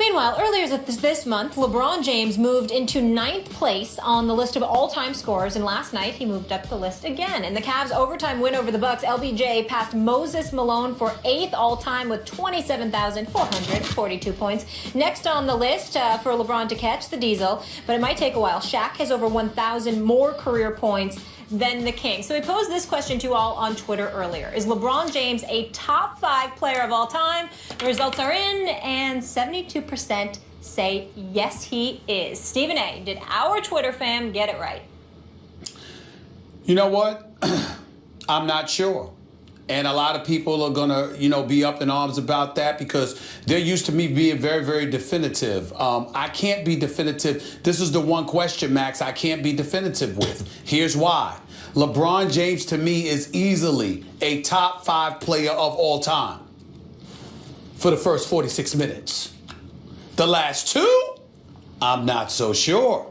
Meanwhile, earlier this month, LeBron James moved into 9th place on the list of all-time scorers, and last night he moved up the list again. In the Cavs' overtime win over the Bucks, LBJ passed Moses Malone for 8th all-time with 27,442 points. Next on the list for LeBron to catch, the Diesel, but it might take a while. Shaq has over 1,000 more career points than the King. So we posed this question to you all on Twitter earlier. Is LeBron James a top 5 player of all time? The results are in, and 72% say yes, he is. Stephen A., did our Twitter fam get it right? You know what? I'm not sure. And a lot of people are going to, be up in arms about that because they're used to me being very, very definitive. I can't be definitive. This is the one question, Max, I can't be definitive with. Here's why. LeBron James, to me, is easily a top 5 player of all time for the first 46 minutes. The last 2, I'm not so sure.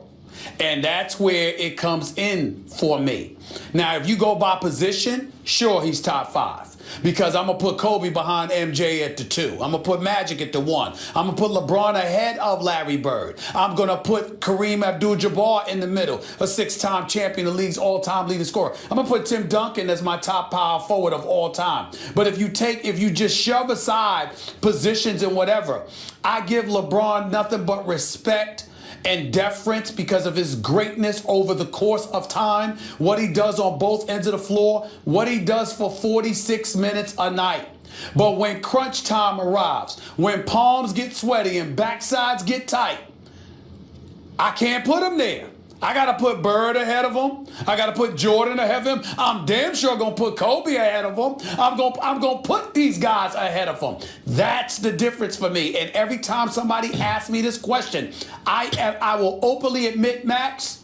And that's where it comes in for me. Now, if you go by position, sure, he's top 5. Because I'm going to put Kobe behind MJ at the 2. I'm going to put Magic at the 1. I'm going to put LeBron ahead of Larry Bird. I'm going to put Kareem Abdul-Jabbar in the middle, a 6-time champion, the league's all-time leading scorer. I'm going to put Tim Duncan as my top power forward of all time. But if you just shove aside positions and whatever, I give LeBron nothing but respect and deference because of his greatness over the course of time, what he does on both ends of the floor, what he does for 46 minutes a night. But when crunch time arrives, when palms get sweaty and backsides get tight, I can't put him there. I got to put Bird ahead of him. I got to put Jordan ahead of him. I'm damn sure going to put Kobe ahead of him. I'm going to put these guys ahead of him. That's the difference for me. And every time somebody asks me this question, I will openly admit, Max,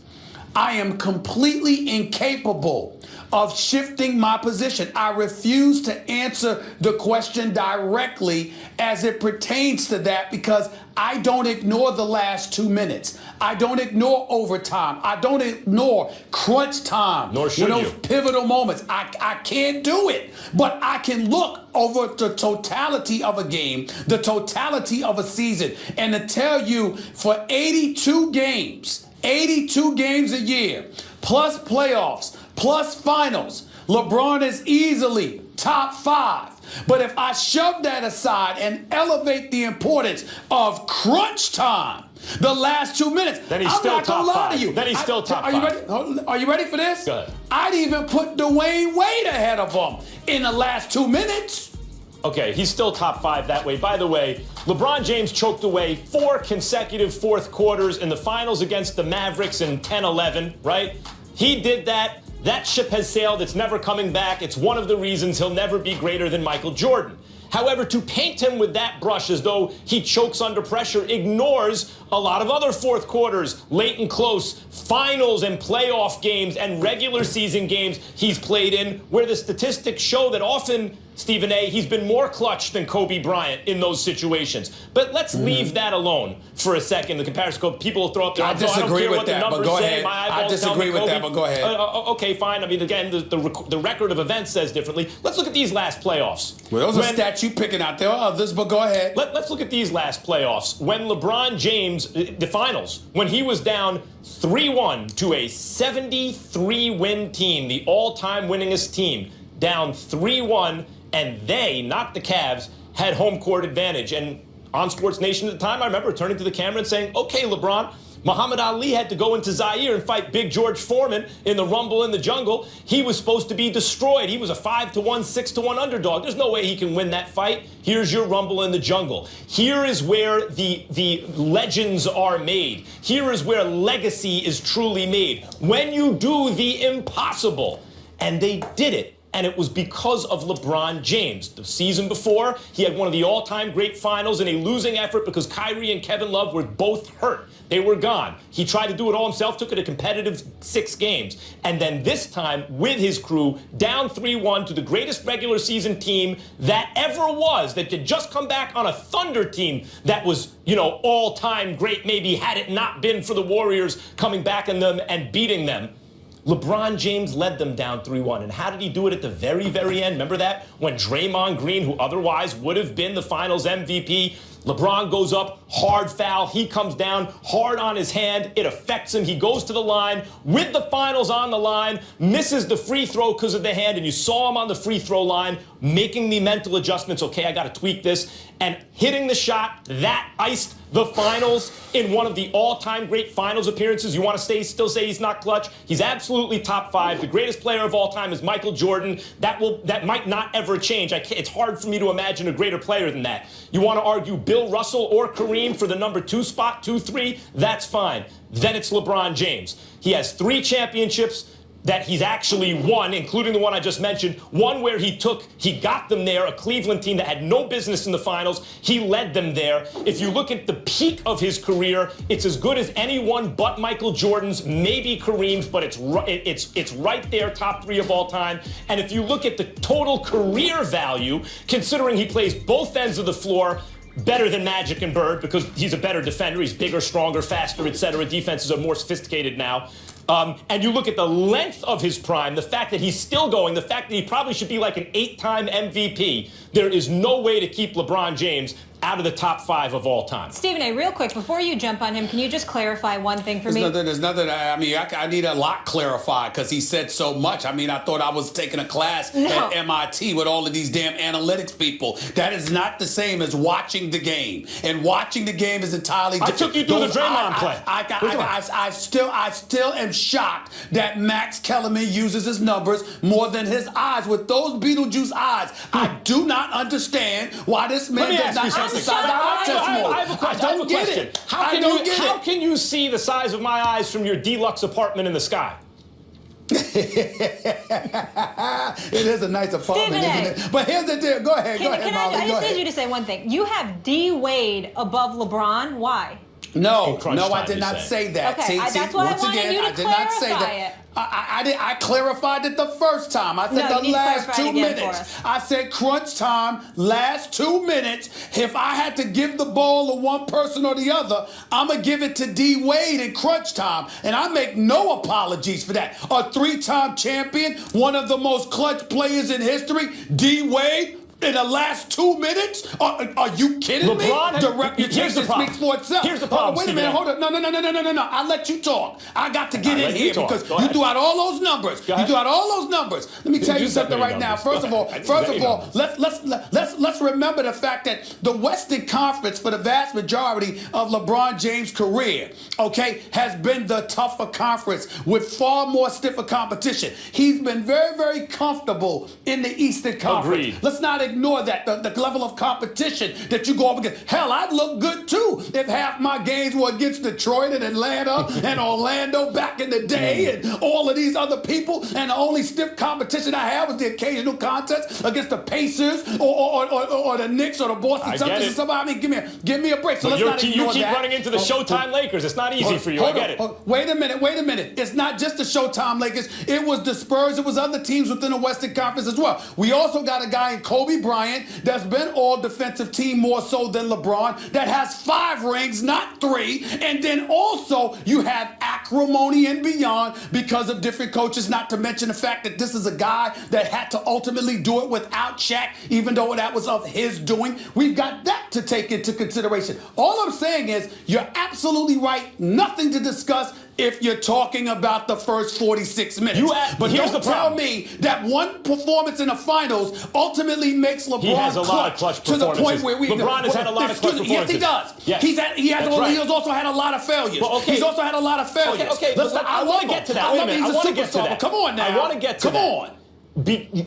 I am completely incapable of shifting my position. I refuse to answer the question directly as it pertains to that because I don't ignore the last 2 minutes. I don't ignore overtime. I don't ignore crunch time. Nor should those you. Pivotal moments. I can't do it. But I can look over the totality of a game, the totality of a season, and to tell you for 82 games a year, plus playoffs, plus finals, LeBron is easily top 5. But if I shove that aside and elevate the importance of crunch time, the last 2 minutes, then he's I'm still not gonna top lie 5. to you. Then he's still top 5. Are you ready for this? Go ahead. I'd even put Dwayne Wade ahead of him in the last 2 minutes. Okay, he's still top 5 that way. By the way, LeBron James choked away 4 consecutive fourth quarters in the finals against the Mavericks in 10-11, right? He did that. That ship has sailed. It's never coming back. It's one of the reasons he'll never be greater than Michael Jordan. However, to paint him with that brush as though he chokes under pressure ignores a lot of other fourth quarters, late and close, finals and playoff games and regular season games he's played in, where the statistics show that often, Stephen A., he's been more clutch than Kobe Bryant in those situations. But let's leave that alone for a second. The comparison, people will throw up their I disagree with that, but go ahead. I disagree with that, but go ahead. Okay, fine. I mean, again, the record of events says differently. Let's look at these last playoffs. Well, those are stats you picking out. There are others, but go ahead. Let's look at these last playoffs. When LeBron James, the finals, when he was down 3-1 to a 73-win team, the all-time winningest team, down 3-1, and they, not the Cavs, had home court advantage. And on Sports Nation at the time, I remember turning to the camera and saying, okay, LeBron, Muhammad Ali had to go into Zaire and fight Big George Foreman in the Rumble in the Jungle. He was supposed to be destroyed. He was a 5-1, 6-1 underdog. There's no way he can win that fight. Here's your Rumble in the Jungle. Here is where the legends are made. Here is where legacy is truly made. When you do the impossible, and they did it. And it was because of LeBron James. The season before, he had one of the all-time great finals in a losing effort because Kyrie and Kevin Love were both hurt. They were gone. He tried to do it all himself, took it a competitive 6 games. And then this time, with his crew, down 3-1 to the greatest regular season team that ever was, that had just come back on a Thunder team that was, all-time great, maybe had it not been for the Warriors coming back in them and beating them. LeBron James led them down 3-1. And how did he do it at the very, very end? Remember that? When Draymond Green, who otherwise would have been the finals MVP, LeBron goes up, hard foul. He comes down hard on his hand. It affects him. He goes to the line with the finals on the line, misses the free throw because of the hand, and you saw him on the free throw line making the mental adjustments. Okay, I got to tweak this, and hitting the shot that iced the finals in one of the all-time great finals appearances. You want to still say he's not clutch? He's absolutely top 5. The greatest player of all time is Michael Jordan. That might not ever change. It's hard for me to imagine a greater player than that. You want to argue Bill Russell or Kareem for the number 2 spot, 2, 3, that's fine. Then it's LeBron James. He has 3 championships that he's actually won, including the one I just mentioned, one where he got them there, a Cleveland team that had no business in the finals. He led them there. If you look at the peak of his career, it's as good as anyone but Michael Jordan's, maybe Kareem's, but it's right there, top 3 of all time. And if you look at the total career value, considering he plays both ends of the floor, better than Magic and Bird because he's a better defender. He's bigger, stronger, faster, etc. Defenses are more sophisticated now. And you look at the length of his prime, the fact that he's still going, the fact that he probably should be like an 8-time MVP. There is no way to keep LeBron James out of the top 5 of all time. Stephen A., real quick, before you jump on him, can you just clarify one thing for me? There's nothing, I mean, I need a lot clarified because he said so much. I mean, I thought I was taking a class at MIT with all of these damn analytics people. That is not the same as watching the game. And watching the game is entirely different. I took you through the Draymond play. I still am shocked that Max Kellerman uses his numbers more than his eyes. With those Beetlejuice eyes, I do not understand why this man does not exercise eye test more. I have a question. I don't get it. How can you see the size of my eyes from your deluxe apartment in the sky? It is a nice apartment, isn't it? But here's the deal. Go ahead, Molly. I just need you to say one thing. You have D. Wade above LeBron. Why? No, I did not say that. Okay, that's what I wanted you to clarify. I clarified it the first time. I said the last 2 minutes. I said crunch time, last 2 minutes. If I had to give the ball to one person or the other, I'm going to give it to D. Wade in crunch time. And I make no apologies for that. A 3-time champion, one of the most clutch players in history, D. Wade. In the last 2 minutes? Are you kidding me? The reputation speaks for itself. Here's the problem. Wait a minute, hold on. No. I'll let you talk. I got to get in here because you threw out all those numbers. You threw out all those numbers. Let me tell you something right now. First of all, let's remember the fact that the Western Conference, for the vast majority of LeBron James' career, okay, has been the tougher conference with far more stiffer competition. He's been very, very comfortable in the Eastern Conference. Agreed. Let's not ignore that, the level of competition that you go up against. Hell, I'd look good too if half my games were against Detroit and Atlanta and Orlando back in the day and all of these other people, and the only stiff competition I had was the occasional contest against the Pacers or the Knicks or the Boston Celtics or somebody. I mean, give me a break. So let's not ignore that. You keep running into the Showtime Lakers. It's not easy for you. I get it. Wait a minute. It's not just the Showtime Lakers. It was the Spurs. It was other teams within the Western Conference as well. We also got a guy in Kobe Bryant that's been all defensive team more so than LeBron that has 5 rings, not 3. And then also you have acrimony and beyond because of different coaches, not to mention the fact that this is a guy that had to ultimately do it without Shaq, even though that was of his doing. We've got that to take into consideration. All I'm saying is you're absolutely right. Nothing to discuss if you're talking about the first 46 minutes. But don't tell me that one performance in the finals ultimately makes LeBron clutch to the point where LeBron has had a lot of clutch performances. Yes, he does. Yes. He has also had a lot of failures. He's also had a lot of failures. I want to get to that. Wait a minute. I want to get to that. Come on now. I want to get to that. Come on.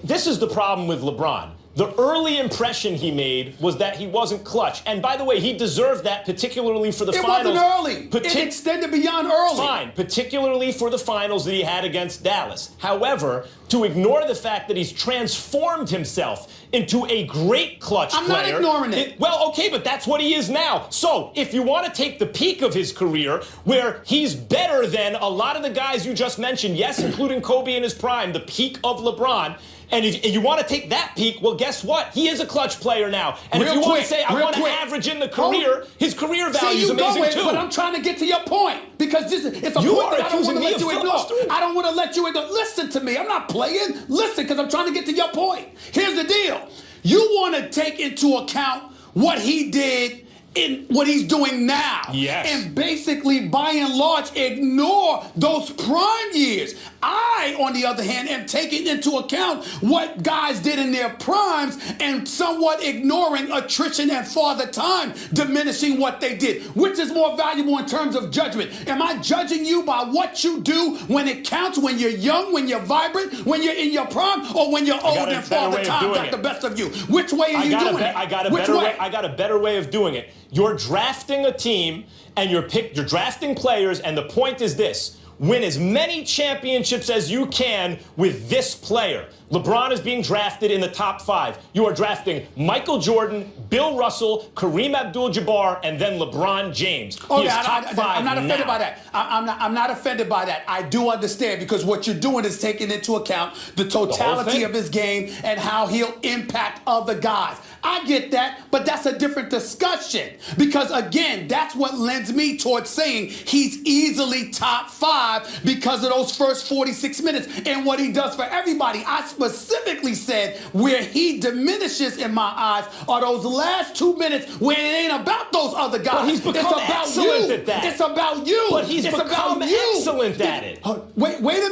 This is the problem with LeBron. The early impression he made was that he wasn't clutch. And by the way, he deserved that, particularly for the finals. It wasn't early. It extended beyond early. Fine, particularly for the finals that he had against Dallas. However, to ignore the fact that he's transformed himself into a great clutch player. I'm not ignoring it. Well, okay, but that's what he is now. So if you want to take the peak of his career, where he's better than a lot of the guys you just mentioned, yes, including Kobe in his prime, the peak of LeBron, and if you want to take that peak, well, guess what? He is a clutch player now. And if you want to say, I want to average in the career, his career value is amazing too. But I'm trying to get to your point because it's a point that I don't want to let you ignore. I don't want to let you ignore. Listen to me. I'm not playing. Listen, because I'm trying to get to your point. Here's the deal. You want to take into account what he did in what he's doing now. Yes. And basically, by and large, ignore those prime years. I, on the other hand, am taking into account what guys did in their primes and somewhat ignoring attrition and father time, diminishing what they did. Which is more valuable in terms of judgment? Am I judging you by what you do when it counts, when you're young, when you're vibrant, when you're in your prime, or when you're old and father time got the best of you? Which way are you doing it? I got a better way of doing it. You're drafting a team and you're drafting players, and the point is this: win as many championships as you can with this player. LeBron is being drafted in the top 5. You are drafting Michael Jordan, Bill Russell, Kareem Abdul-Jabbar, and then LeBron James. Oh, yeah, I'm not offended by that. I'm not offended by that. I do understand, because what you're doing is taking into account the totality of his game and how he'll impact other guys. I get that, but that's a different discussion, because again, that's what lends me towards saying he's easily top 5 because of those first 46 minutes and what he does for everybody. I specifically said where he diminishes in my eyes are those last 2 minutes when it ain't about those other guys. But he's become excellent at that. It's about you. But he's become excellent at it. Wait a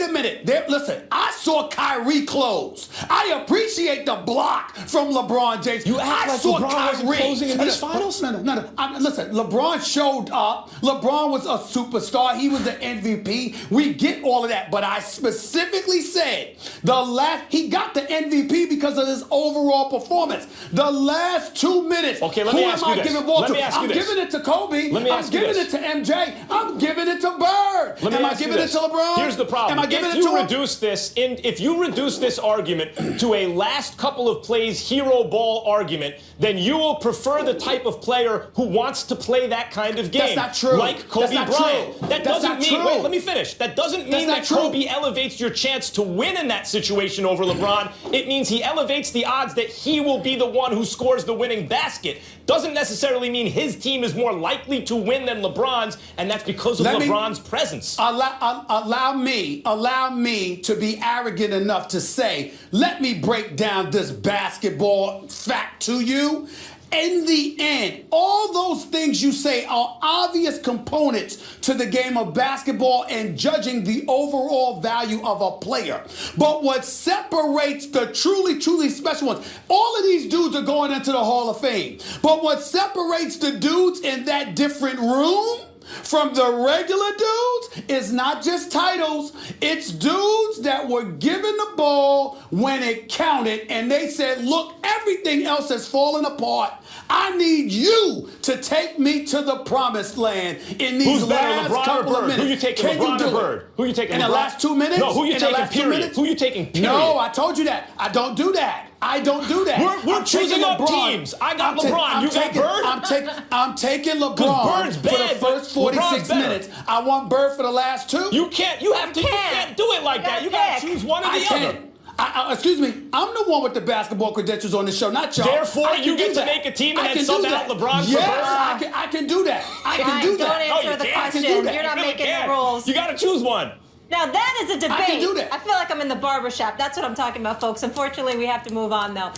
minute. Listen, I saw Kyrie close. I appreciate the block from LeBron James. You act like LeBron wasn't closing in these finals? No. Listen, LeBron showed up. LeBron was a superstar. He was the MVP. We get all of that. But I specifically said he got the MVP because of his overall performance. The last 2 minutes. Okay, let me ask you this. I'm giving it to Kobe. I'm giving it to MJ. I'm giving it to Bird. Am I giving it to LeBron? Here's the problem. Am I giving it to him? If you reduce this argument to a last couple of plays hero ball argument, then you will prefer the type of player who wants to play that kind of game. That's not true. Like Kobe Bryant. That doesn't mean, wait, let me finish. That doesn't mean that Kobe elevates your chance to win in that situation over LeBron. It means he elevates the odds that he will be the one who scores the winning basket. Doesn't necessarily mean his team is more likely to win than LeBron's, and that's because of LeBron's presence. Allow me to be arrogant enough to say, let me break down this basketball fact to you. In the end, all those things you say are obvious components to the game of basketball and judging the overall value of a player. But what separates the truly, truly special ones, all of these dudes are going into the Hall of Fame. But what separates the dudes in that different room from the regular dudes is not just titles. It's dudes that were given the ball when it counted, and they said, look, everything else has fallen apart. I need you to take me to the promised land in these last couple of minutes. Who you taking, LeBron or Bird? Who you taking, in the last 2 minutes? No, who you taking, period? Who you taking, period? No, I told you that. I don't do that. We're choosing up teams. I got LeBron. You got Bird? I'm taking LeBron Bird's for the first 46 minutes. I want Bird for the last 2. You can't do it like that. You got to choose one or the other. Excuse me, I'm the one with the basketball credentials on the show, not y'all. Therefore, you get to make a team and then sub out LeBron for Bird? I can do that. I can do that. Don't answer the question. You're not making the rules. You got to choose one. Now that is a debate. I can do that. I feel like I'm in the barbershop. That's what I'm talking about, folks. Unfortunately, we have to move on, though.